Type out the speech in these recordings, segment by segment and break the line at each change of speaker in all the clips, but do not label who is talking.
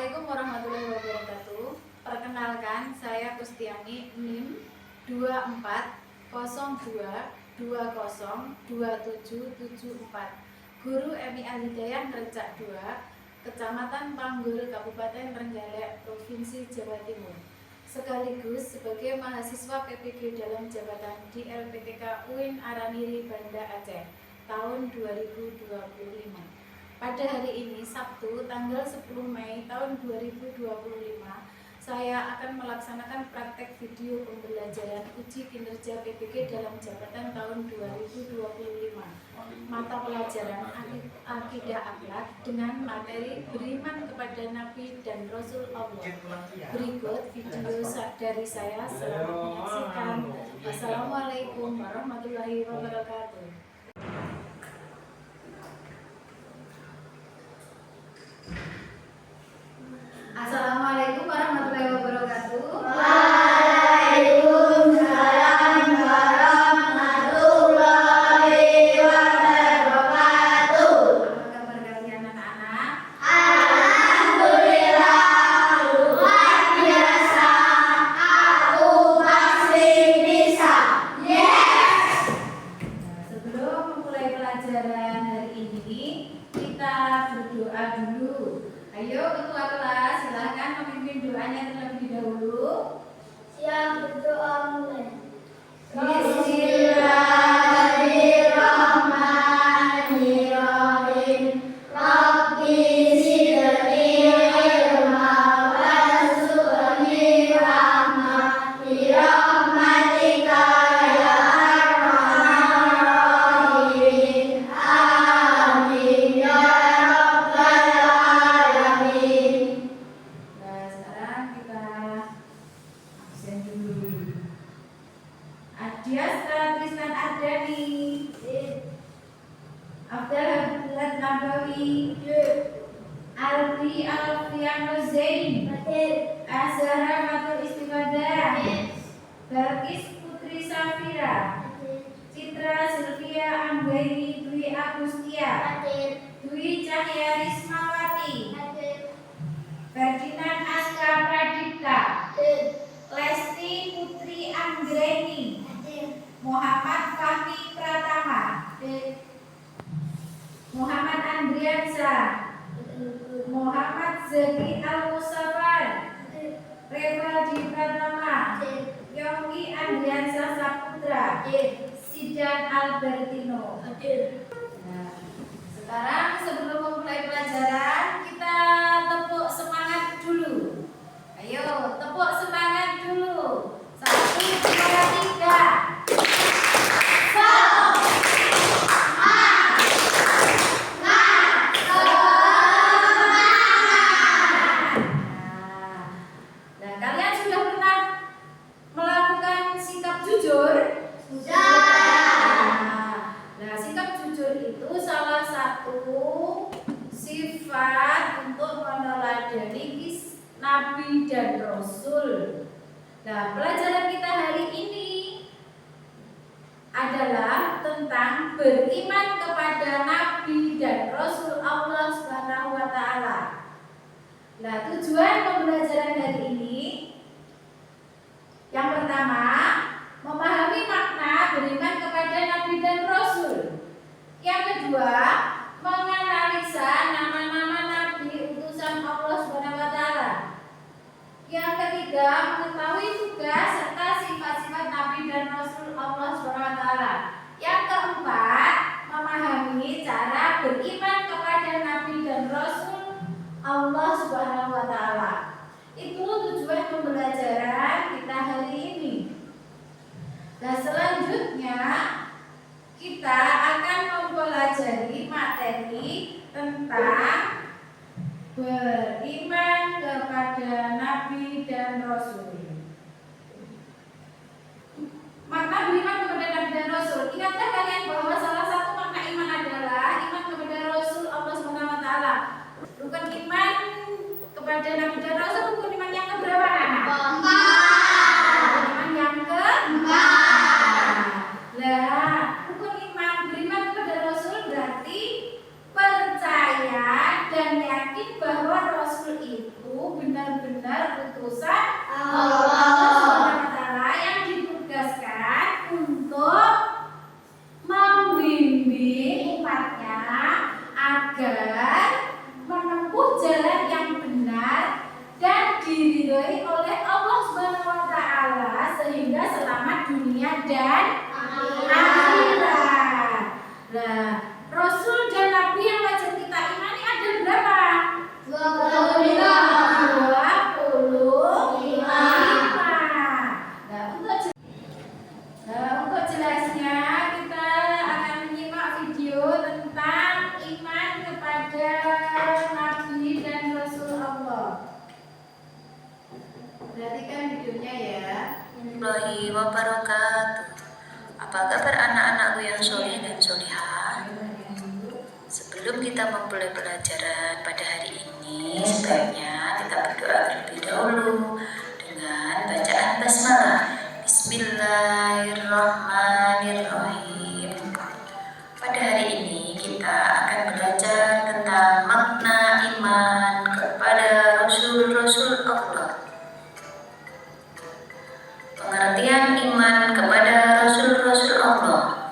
Assalamualaikum warahmatullahi wabarakatuh. Perkenalkan, saya Kustiani, NIM 2402202774, Guru MI Al-Hidayah Ngercak 2, Kecamatan Panggul, Kabupaten Trenggalek, Provinsi Jawa Timur, sekaligus sebagai mahasiswa PPG dalam jabatan di LPTK UIN Araniri, Banda Aceh, tahun 2025. Pada hari ini, Sabtu, tanggal 10 Mei tahun 2025, saya akan melaksanakan praktek video pembelajaran uji kinerja PPG dalam jabatan tahun 2025. Mata pelajaran Akidah Akhlak dengan materi beriman kepada Nabi dan Rasul Allah. Berikut video dari saya. Selamat menyaksikan. Wassalamualaikum warahmatullahi wabarakatuh. Assalamualaikum warahmatullahi wabarakatuh.
Waalaikumsalam warahmatullahi wabarakatuh.
Apa kabar kalian anak-anak?
Alhamdulillah luar biasa. Aku pasti bisa. Yes.
Sebelum mulai pelajaran hari ini, kita berdoa dulu. Ayo ketua kelas, silahkan memimpin doanya terlebih dahulu.
Siap, berdoa mulai. Bismillahirrahmanirrahim. Rabbi zidni ilma warzuqni rahmah bi rahmatika ya arhamar rahimin. Amin ya rabbal alamin.
Nah, sekarang kita absen dulu. Adias Tristan Ardani, Abdul Abdullah Nabawi, Alfi Alfiano Zain, Azhara Matul Istifadah, Balkis Putri Safira, Citra Sylvia Anggaini Dwi Agustia, Dwi Cahya Rismawati, Ferdinand Aska Pradipta, Lesti Putri Anggreni, Muhammad Fahmi Pratama, Muhammad Andriansa, Muhammad Zaki Al-Musafar, Rewaldi Pratama, Yonggi Andriansa Saputra, Sidan Albertino. Nah, sekarang sebelum memulai pelajaran, kita tepuk semangat dulu. Ayo, tepuk semangat dulu. 1, 2, 3. Nah, kalian sudah pernah melakukan sikap jujur? Nah, sikap jujur itu salah satu sifat untuk meneladani Nabi dan Rasul. Nah, pelajaran kita hari ini adalah tentang beriman kepada Nabi dan Rasul Allah Subhanahu wa Ta'ala. Nah, tujuan pembelajaran hari ini yang pertama, memahami makna beriman kepada Nabi dan Rasul. Yang kedua, menganalisa nama-nama Nabi utusan Allah Subhanahu wa Ta'ala. Yang ketiga, mengetahui tugas serta sifat-sifat Nabi dan Rasul Allah Subhanahu wa Ta'ala. Yang keempat, memahami cara beriman kepada Nabi dan Rasul Allah Subhanahu wa Ta'ala. Itu tujuan pembelajaran kita hari ini. Dan selanjutnya kita akan mempelajari materi tentang beriman kepada Nabi dan Rasul. Makna beriman kepada Nabi dan Rasul. Ingatkah kalian bahwa salah satu makna iman adalah iman kepada Rasul Allah Subhanahu wa Ta'ala? Rukun iman kepada Nabi dan Rasul, rukun iman yang keberapa, anak? Rukun iman yang keempat. Lah, rukun iman beriman kepada Rasul berarti percaya dan yakin bahwa Rasul itu
warahmatullahi wabarakatuh. Apa kabar anak-anakku yang soleh dan solehah? Sebelum kita memulai pelajaran pada hari ini, sebaiknya kita berdoa terlebih dahulu dengan bacaan basmalah. Bismillahirrahmanirrahim. Pada hari ini kita akan belajar tentang makna iman kepada Rasul-Rasul Allah. Pengertian iman kepada Rasul-Rasul Allah.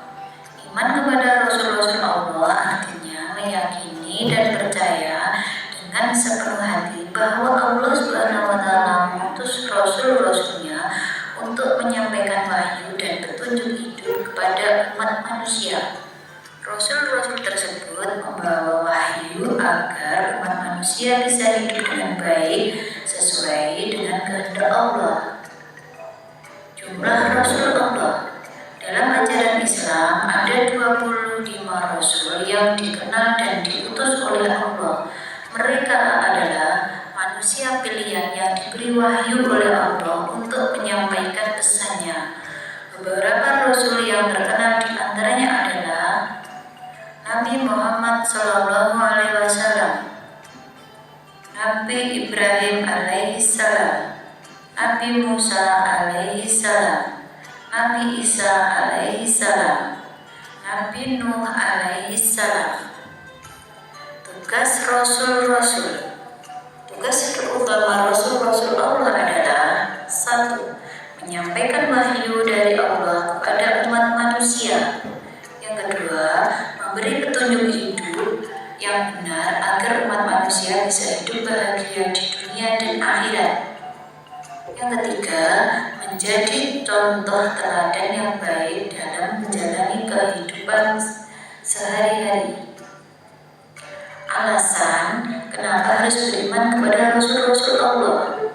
Iman kepada Rasul-Rasul Allah artinya meyakini dan percaya dengan sepenuh hati bahwa Allah Subhanahu wa Ta'ala mengutus Rasul-Rasulnya untuk menyampaikan wahyu dan petunjuk hidup kepada umat manusia. Rasul-Rasul tersebut membawa wahyu agar umat manusia bisa hidup dengan baik sesuai dengan kehendak Allah. Jumlah Rasul Allah. Dalam ajaran Islam ada 25 Rasul yang dikenal dan diutus oleh Allah. Mereka adalah manusia pilihan yang diberi wahyu oleh Allah untuk menyampaikan pesannya. Beberapa Rasul yang terkenal di antaranya adalah Nabi Muhammad SAW, Nabi Ibrahim alaihissalam, Nabi Musa alaihissalam, Nabi Isa alaihissalam, Nabi Nuh alaihissalam. Tugas Rasul-Rasul. Tugas terutama Rasul-Rasul Allah adalah 1. Menyampaikan wahyu dari Allah kepada umat manusia. Yang kedua, memberi petunjuk hidup yang benar agar umat manusia bisa hidup bahagia di dunia dan akhirat. Yang ketiga, menjadi contoh teladan yang baik dalam menjalani kehidupan sehari-hari. Alasan kenapa harus beriman kepada Rasul-Rasul Allah.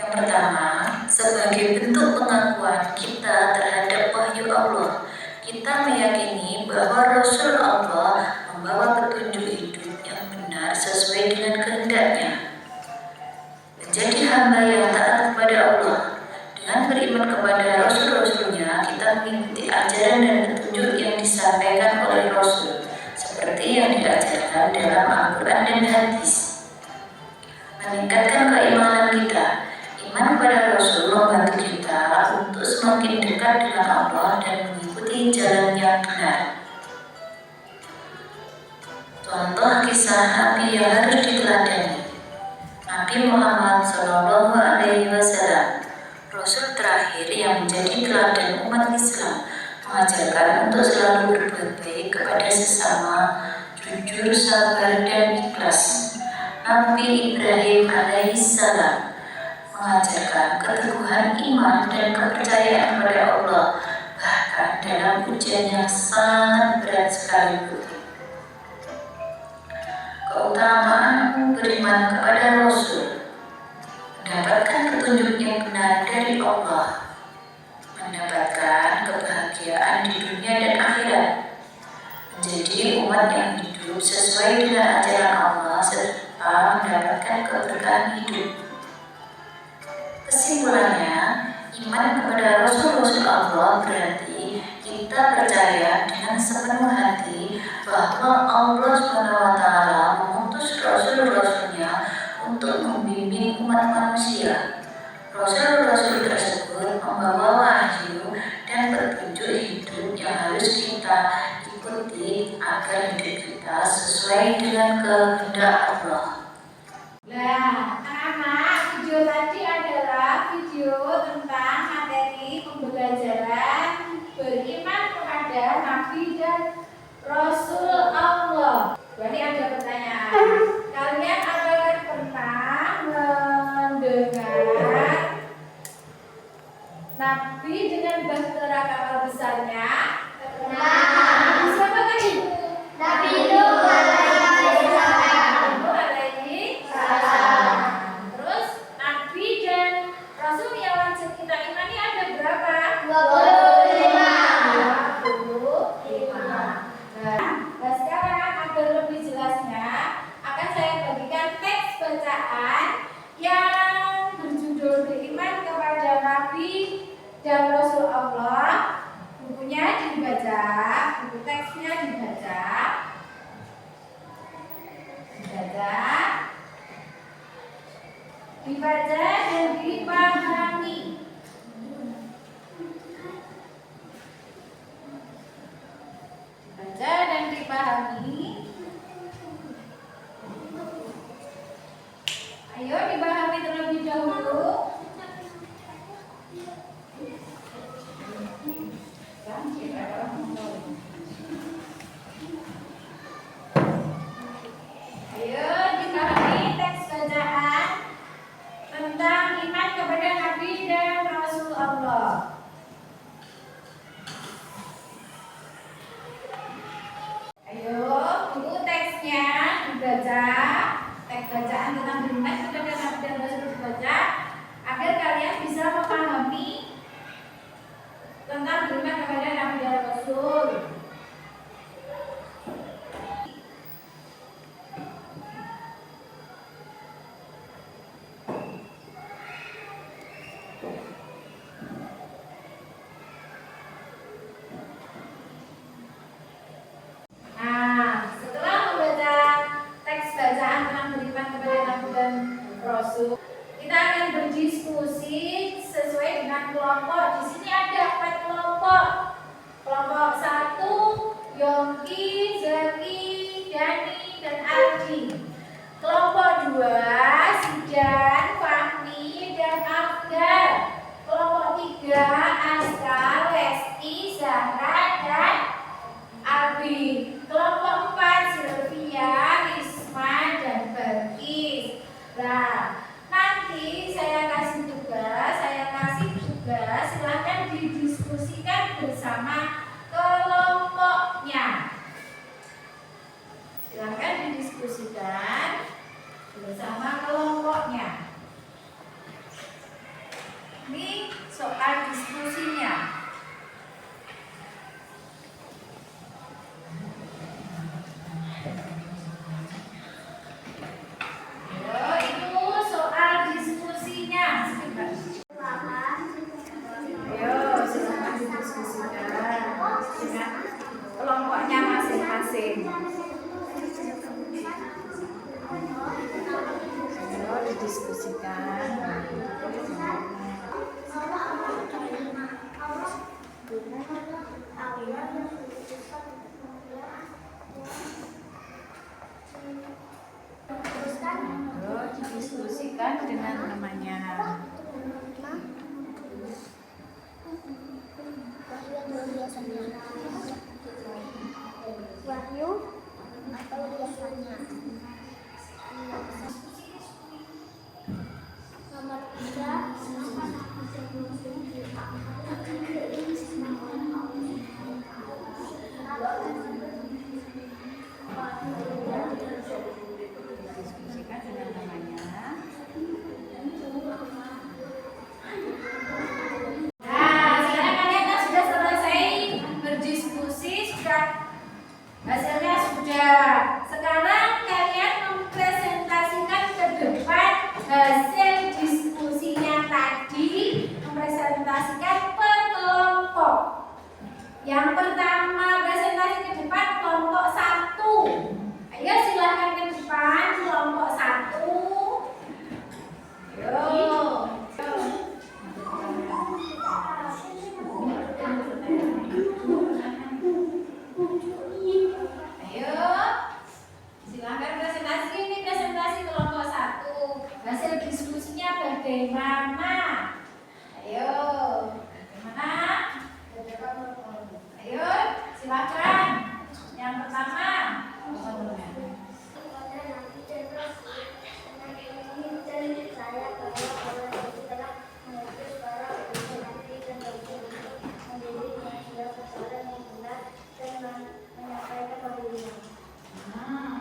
Yang pertama, sebagai bentuk pengakuan kita terhadap wahyu Allah. Kita meyakini bahwa Rasul Allah membawa petunjuk hidup yang benar sesuai dengan kehendaknya. Menjadi hamba yang taat kepada Allah. Dengan beriman kepada Rasul-Rasulnya, kita mengikuti ajaran dan petunjuk yang disampaikan oleh Rasul, seperti yang diajarkan dalam Al-Quran dan hadis. Meningkatkan keimanan kita. Iman kepada Rasul membantu kita untuk semakin dekat dengan Allah dan mengikuti jalan yang benar. Contoh kisah Nabi yang harus diteladani. Nabi Muhammad SAW, Rasul terakhir yang menjadi teladan umat Islam, mengajarkan untuk selalu berbuat baik kepada sesama, jujur, sabar, dan ikhlas. Nabi Ibrahim alaihissalam mengajarkan keteguhan iman dan kepercayaan kepada Allah, bahkan dalam ujian yang sangat berat sekalipun. Keutamaan beriman kepada Rasul. Mendapatkan petunjuk yang benar dari Allah, mendapatkan kebahagiaan di dunia dan akhirat, menjadi umat yang hidup sesuai dengan ajaran Allah, serta mendapatkan keberkahan hidup. Kesimpulannya, iman kepada Rasul-Rasul Allah berarti kita percaya dengan sepenuh hati bahwa Allah SWT mengutus Rasul-Rasulnya untuk membimbing umat manusia. Rasul-Rasul tersebut membawa wahyu dan petunjuk hidup yang harus kita ikuti agar hidup kita sesuai dengan kehendak Allah.
Nah, anak-anak, video tadi adalah video tentang materi pembelajaran beriman kepada Nabi dan Rasul Allah. Jadi ada pertanyaan. Kalian apakah pernah mendengar Nabi dengan bahtera kapal besarnya? Nabi siapa tadi?
Nabi Nuh
alaihi salam. Terus Nabi dan Rasul yang wajib kita imani ada berapa? 25. Nah, sekarang agar lebih jelasnya akan saya bagikan teks bacaan yang berjudul beriman kepada Nabi dibaca, dibaca dan dipahami. Dibaca dan dipahami. Ayo dipahami terlebih dahulu. Ayo dipahami teks bacaan tentang iman kepada Nabi dan Rasul Allah. Ayo, buku teksnya dibaca, teks bacaan tentang beriman kepada Nabi dan Rasul dibaca, agar kalian bisa memahami tentang beriman kepada Nabi dan Rasul. Nah, setelah membaca teks bacaan tentang beriman kepada Nabi dan Rasul, kita akan berdiskusi sesuai dengan kelompok. Di sini ada 4 kelompok. Kelompok 1, Yongki, Zaki, Dani, dan Aldi. Kelompok 2, Sidan, Fahmi, dan Afgan. Kelompok 3, Askar, Lesti, Zahra, dan Albi. Kelompok 4, Sylvia, Risma, dan Berkis. Nah, nanti saya kasih tugas, silahkan didiskusikan bersama kelompoknya. Silahkan didiskusikan bersama kelompoknya. Ini soal diskusinya. Kelompoknya masing-masing. Ayo didiskusikan. Ayo didiskusikan dengan namanya.
Wahyu atau biasanya. Nomor 3,
Diskusikan dengan namanya. Nah, sekarang kalian kan sudah selesai berdiskusi, hasilnya sudah. Sekarang kalian mempresentasikan ke depan hasil diskusinya tadi, mempresentasikan per kelompok. Yang pertama presentasi ke depan kelompok 1. Ayo silakan ke depan kelompok 1. Ayo. Ayo, silakan presentasi. Ini presentasi kelompok 1. Hasil diskusinya bagaimana? Ayo, bagaimana? Ayo, silakan. Yang pertama,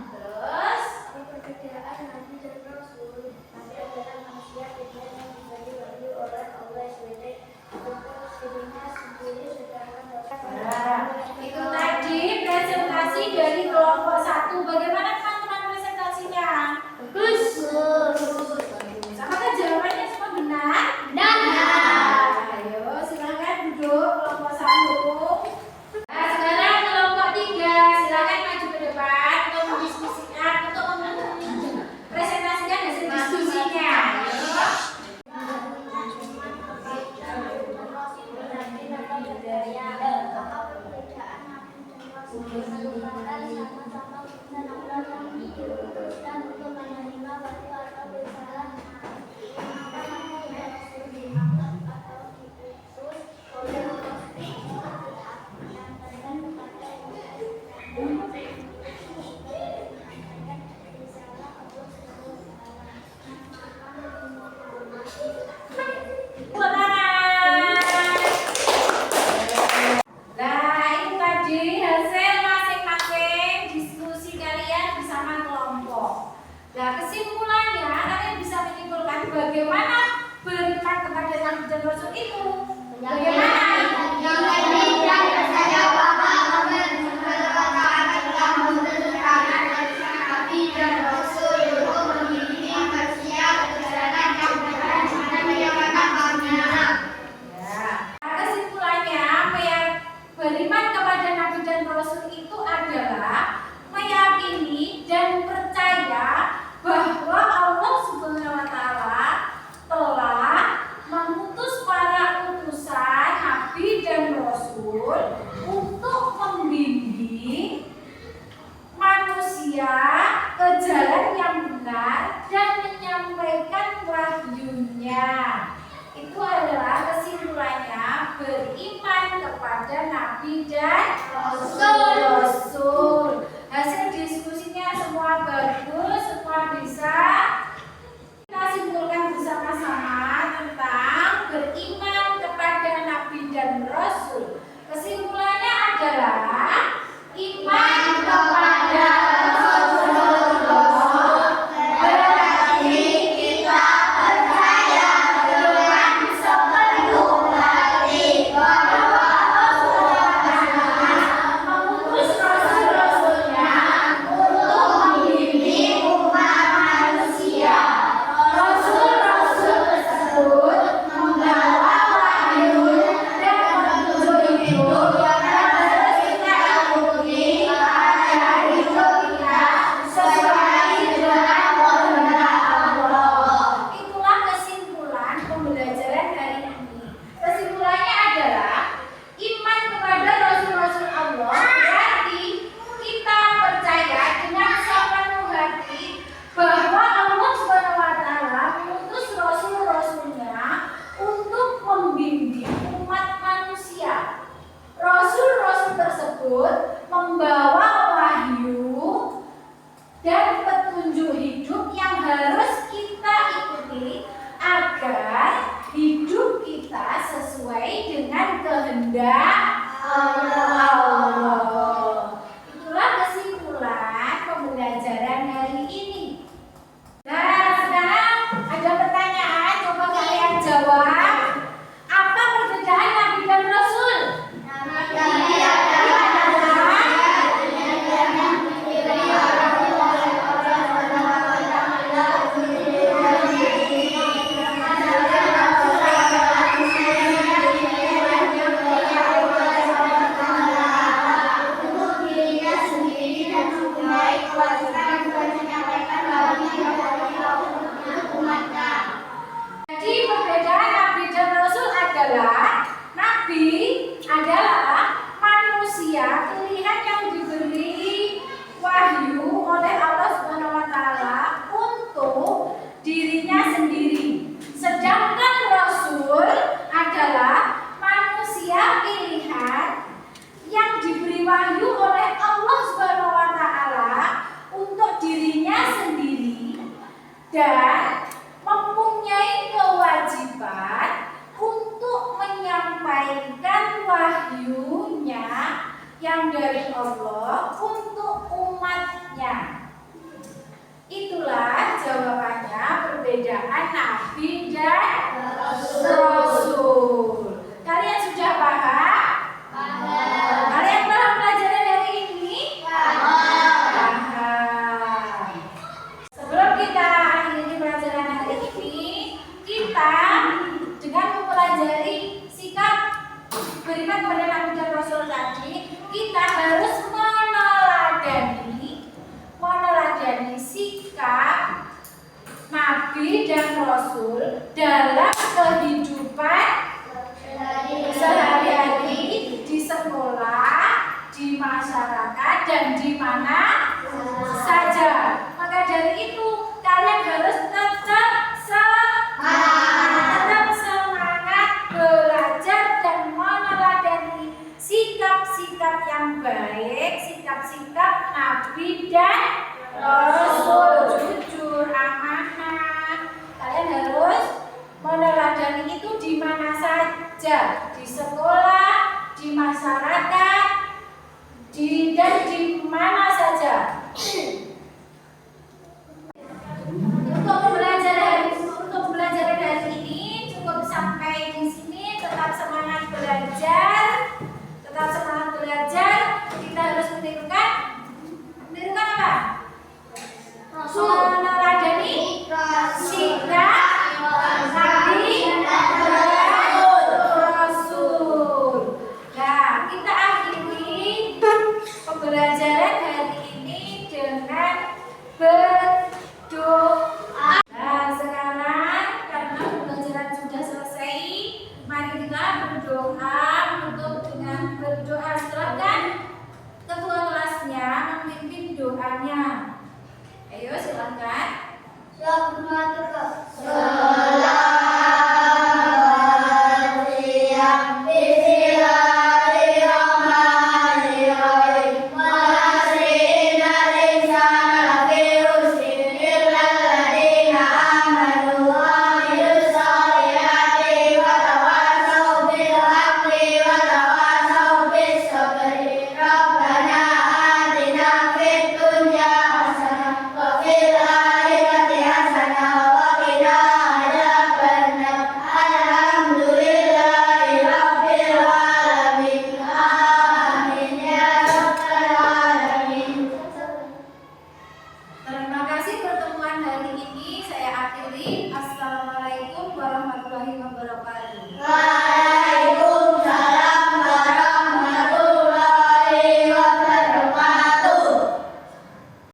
terus
perbedaan Nabi dan Rasul. Nabi adalah manusia yang diberi wahyu oleh Allah SWT untuk dirinya sendiri, sedangkan
itu tadi presentasi dari kelompok 1. Bagaimana teman-teman presentasinya? Bagus. Apakah jawabannya semua benar?
Benar.
Ayo silakan duduk kelompok 1. Nah, sekarang kelompok 3.
merupakan sama-sama urusan Allah yang diputuskan untuk menerima batu atau bersalah. Maka Rasul diangkat atau diutus oleh Allah menyampaikan kepada risalah Allah
Nah, itu tadi hasil masing-masing diskusi kalian bersama kelompok. Nah, kesimpulannya kalian bisa menyimpulkan bagaimana beriman kepada Nabi dan Rasul itu. Bagaimana? Beriman kepada Nabi dan Rasul itu adalah meyakini dan percaya bahwa Allah Subhanahu wa Ta'ala telah mengutus para utusan Nabi dan Rasul untuk membimbing manusia ke jalan yang benar dan menyampaikan wahyunya. Itu adalah kesimpulannya beriman kepada Nabi dan Rasul. Hasil diskusinya semua bagus, semua bisa kita simpulkan bersama-sama tentang beriman kepada Nabi dan Rasul. Kesimpulannya adalah iman kepada membawa wahyu dan petunjuk hidup yang harus kita ikuti agar hidup kita sesuai dengan kehendak Allah. Itulah kesimpulan pembelajaran hari ini. Nah, sekarang ada pertanyaan, coba kalian jawab. Apa perbedaan Nabi dan Rasul? Jadi perbedaan Nabi dan Rasul adalah Nabi adalah manusia pilihan yang diberi wahyu oleh Allah Subhanahu wa Ta'ala untuk dirinya sendiri. Sedangkan Rasul adalah manusia pilihan yang diberi wahyu oleh Allah Subhanahu wa Ta'ala untuk dirinya sendiri dan mempunyai kewajiban untuk menyampaikan wahyunya yang dari Allah untuk umatnya. Itulah jawabannya perbedaan Nabi dan Rasul. Kalian sudah paham? Kalian paham pelajaran hari ini? Paham. Sebelum kita akhiri pelajaran hari ini, kita dengan mempelajari sikap beriman kepada Nabi dan Rasul tadi, kita harus meneladani sikap Nabi dan Rasul dalam kehidupan sehari-hari di sekolah, di masyarakat, dan di mana saja. Maka dari itu kalian harus tetap semangat belajar dan meneladani sikap-sikap yang baik, sikap-sikap Nabi dan Rasul, jujur, amanah. Kalian harus meneladani itu di mana saja, di sekolah, di masyarakat, dan di mana saja. Untuk belajar hari ini cukup sampai di sini. Tetap semangat belajar, Kita harus menirukan apa? Meneladani sikap Nabi dan Rasul. Nah, kita akhiri pembelajaran hari ini dengan berdoa. Nah, sekarang karena pembelajaran sudah selesai, mari kita berdoa. Dengan berdoa, silakan ketua kelasnya memimpin doanya. Ayo silakan.
Ya,